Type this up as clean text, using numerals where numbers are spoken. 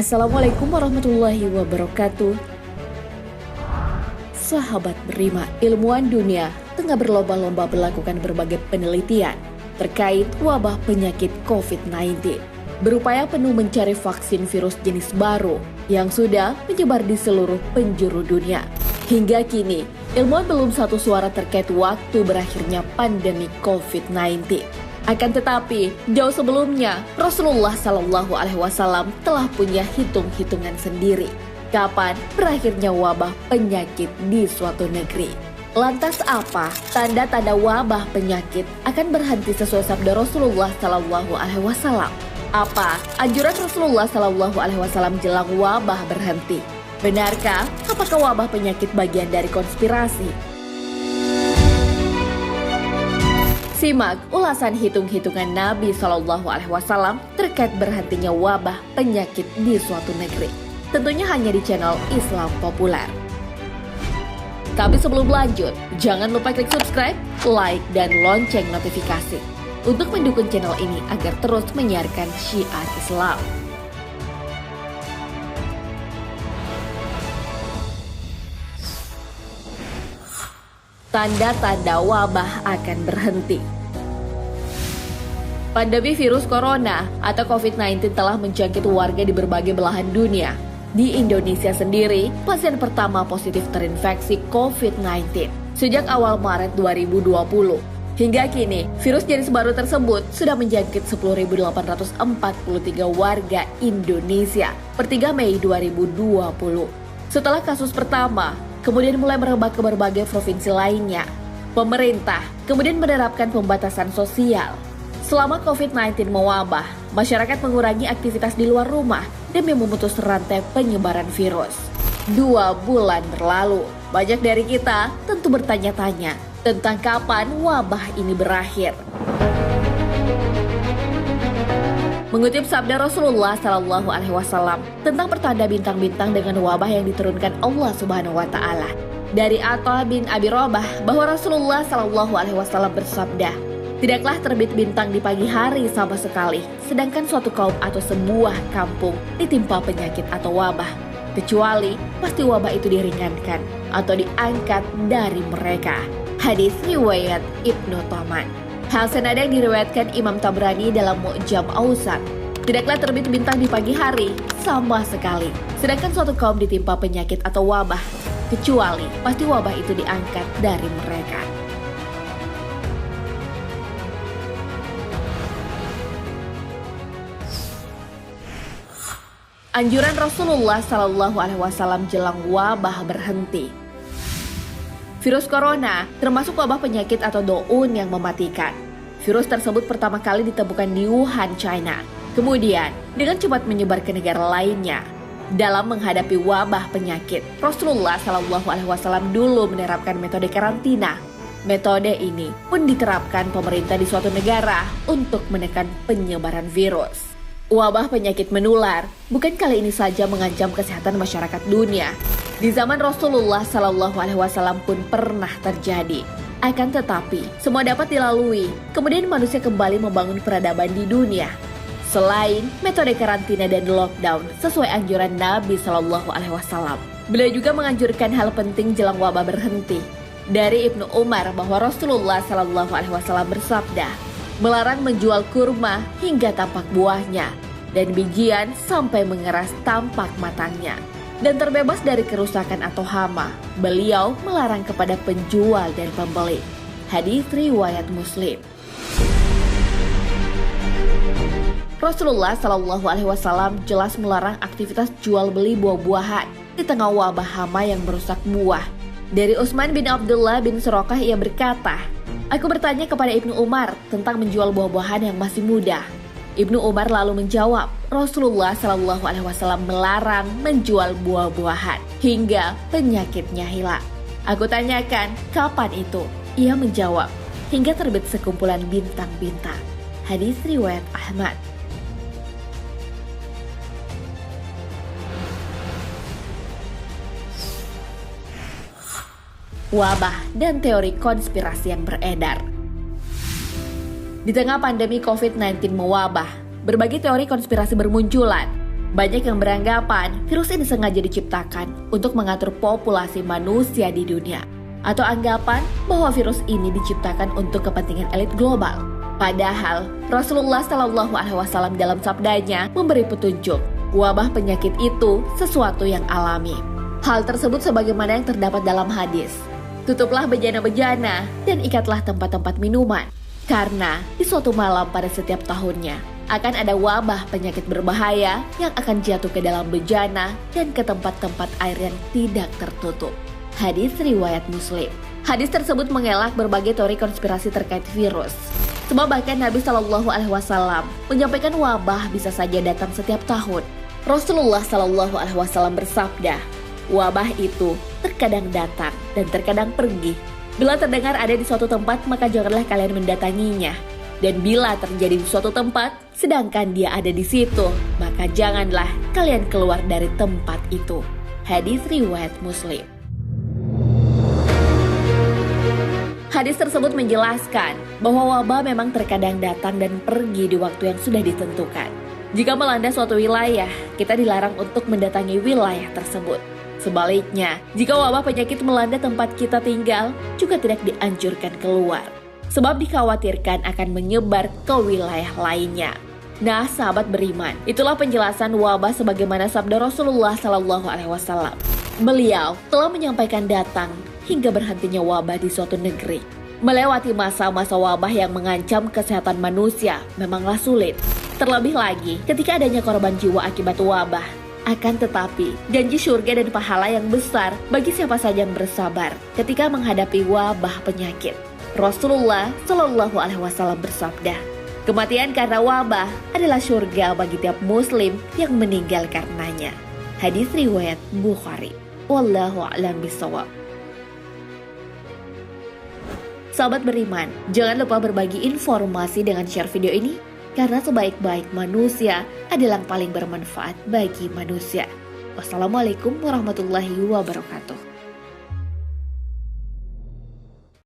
Assalamualaikum warahmatullahi wabarakatuh. Sahabat Berima, ilmuwan dunia tengah berlomba-lomba melakukan berbagai penelitian terkait wabah penyakit COVID-19. Berupaya penuh mencari vaksin virus jenis baru yang sudah menyebar di seluruh penjuru dunia. Hingga kini, ilmuwan belum satu suara terkait waktu berakhirnya pandemi COVID-19. Akan tetapi, jauh sebelumnya, Rasulullah SAW telah punya hitung-hitungan sendiri kapan berakhirnya wabah penyakit di suatu negeri. Lantas apa tanda-tanda wabah penyakit akan berhenti sesuai sabda Rasulullah SAW? Apa anjuran Rasulullah SAW jelang wabah berhenti? Benarkah apakah wabah penyakit bagian dari konspirasi? Simak ulasan hitung-hitungan Nabi SAW terkait berhentinya wabah penyakit di suatu negeri. Tentunya hanya di channel Islam Populer. Tapi sebelum lanjut, jangan lupa klik subscribe, like, dan lonceng notifikasi untuk mendukung channel ini agar terus menyiarkan syiar Islam. Tanda-tanda wabah akan berhenti. Pandemi virus corona atau COVID-19 telah menjangkit warga di berbagai belahan dunia. Di Indonesia sendiri, pasien pertama positif terinfeksi COVID-19 sejak awal Maret 2020. Hingga kini, virus jenis baru tersebut sudah menjangkit 10.843 warga Indonesia per 3 Mei 2020. Setelah kasus pertama, kemudian mulai merebak ke berbagai provinsi lainnya. Pemerintah kemudian menerapkan pembatasan sosial. Selama COVID-19 mewabah, masyarakat mengurangi aktivitas di luar rumah demi memutus rantai penyebaran virus. 2 bulan berlalu, banyak dari kita tentu bertanya-tanya tentang kapan wabah ini berakhir. Mengutip sabda Rasulullah SAW tentang pertanda bintang-bintang dengan wabah yang diturunkan Allah Subhanahu wa Ta'ala. Dari Atha bin Abi Rabah bahwa Rasulullah SAW bersabda, "Tidaklah terbit bintang di pagi hari sama sekali, sedangkan suatu kaum atau sebuah kampung ditimpa penyakit atau wabah, kecuali pasti wabah itu diringankan atau diangkat dari mereka." Hadis riwayat Ibnu Taman. Hal senada yang diriwayatkan Imam Tabrani dalam Mu'jam Awsat. Tidaklah terbit bintang di pagi hari sama sekali, sedangkan suatu kaum ditimpa penyakit atau wabah, kecuali pasti wabah itu diangkat dari mereka. Anjuran Rasulullah SAW jelang wabah berhenti. Virus corona termasuk wabah penyakit atau doun yang mematikan. Virus tersebut pertama kali ditemukan di Wuhan, China. Kemudian dengan cepat menyebar ke negara lainnya. Dalam menghadapi wabah penyakit, Rasulullah SAW dulu menerapkan metode karantina. Metode ini pun diterapkan pemerintah di suatu negara untuk menekan penyebaran virus. Wabah penyakit menular bukan kali ini saja mengancam kesehatan masyarakat dunia. Di zaman Rasulullah SAW pun pernah terjadi. Akan tetapi, semua dapat dilalui. Kemudian manusia kembali membangun peradaban di dunia. Selain metode karantina dan lockdown sesuai anjuran Nabi SAW, beliau juga menganjurkan hal penting jelang wabah berhenti. Dari Ibnu Umar bahwa Rasulullah SAW bersabda, melarang menjual kurma hingga tampak buahnya, dan bijian sampai mengeras tampak matangnya, dan terbebas dari kerusakan atau hama. Beliau melarang kepada penjual dan pembeli. Hadis riwayat Muslim. Rasulullah SAW jelas melarang aktivitas jual beli buah-buahan di tengah wabah hama yang merusak buah. Dari Utsman bin Abdullah bin Suraqah ia berkata, "Aku bertanya kepada Ibnu Umar tentang menjual buah-buahan yang masih muda." Ibnu Umar lalu menjawab, Rasulullah SAW melarang menjual buah-buahan hingga penyakitnya hilang. Aku tanyakan, kapan itu? Ia menjawab, hingga terbit sekumpulan bintang-bintang. Hadis riwayat Ahmad. Wabah dan teori konspirasi yang beredar. Di tengah pandemi COVID-19 mewabah, berbagai teori konspirasi bermunculan. Banyak yang beranggapan virus ini sengaja diciptakan untuk mengatur populasi manusia di dunia. Atau anggapan bahwa virus ini diciptakan untuk kepentingan elit global. Padahal Rasulullah Shallallahu Alaihi Wasallam dalam sabdanya memberi petunjuk wabah penyakit itu sesuatu yang alami. Hal tersebut sebagaimana yang terdapat dalam hadis. Tutuplah bejana-bejana dan ikatlah tempat-tempat minuman. Karena di suatu malam pada setiap tahunnya akan ada wabah penyakit berbahaya yang akan jatuh ke dalam bejana dan ke tempat-tempat air yang tidak tertutup. Hadis riwayat Muslim. Hadis tersebut mengelak berbagai teori konspirasi terkait virus. Sebab bahkan Nabi Shallallahu Alaihi Wasallam menyampaikan wabah bisa saja datang setiap tahun. Rasulullah Shallallahu Alaihi Wasallam bersabda, wabah itu terkadang datang dan terkadang pergi. Bila terdengar ada di suatu tempat, maka janganlah kalian mendatanginya. Dan bila terjadi di suatu tempat, sedangkan dia ada di situ, maka janganlah kalian keluar dari tempat itu. Hadis riwayat Muslim. Hadis tersebut menjelaskan bahwa wabah memang terkadang datang dan pergi di waktu yang sudah ditentukan. Jika melanda suatu wilayah, kita dilarang untuk mendatangi wilayah tersebut. Sebaliknya, jika wabah penyakit melanda tempat kita tinggal, juga tidak dianjurkan keluar. Sebab dikhawatirkan akan menyebar ke wilayah lainnya. Nah, sahabat beriman, itulah penjelasan wabah sebagaimana sabda Rasulullah Shallallahu Alaihi Wasallam. Beliau telah menyampaikan datang hingga berhentinya wabah di suatu negeri. Melewati masa-masa wabah yang mengancam kesehatan manusia memanglah sulit. Terlebih lagi ketika adanya korban jiwa akibat wabah. Akan tetapi, janji surga dan pahala yang besar bagi siapa saja yang bersabar ketika menghadapi wabah penyakit. Rasulullah Shallallahu Alaihi Wasallam bersabda, kematian karena wabah adalah surga bagi tiap muslim yang meninggal karenanya. Hadis riwayat Bukhari. Wallahu a'lam bishawab. Sahabat beriman, jangan lupa berbagi informasi dengan share video ini, karena sebaik-baik manusia adalah yang paling bermanfaat bagi manusia. Wassalamualaikum warahmatullahi wabarakatuh.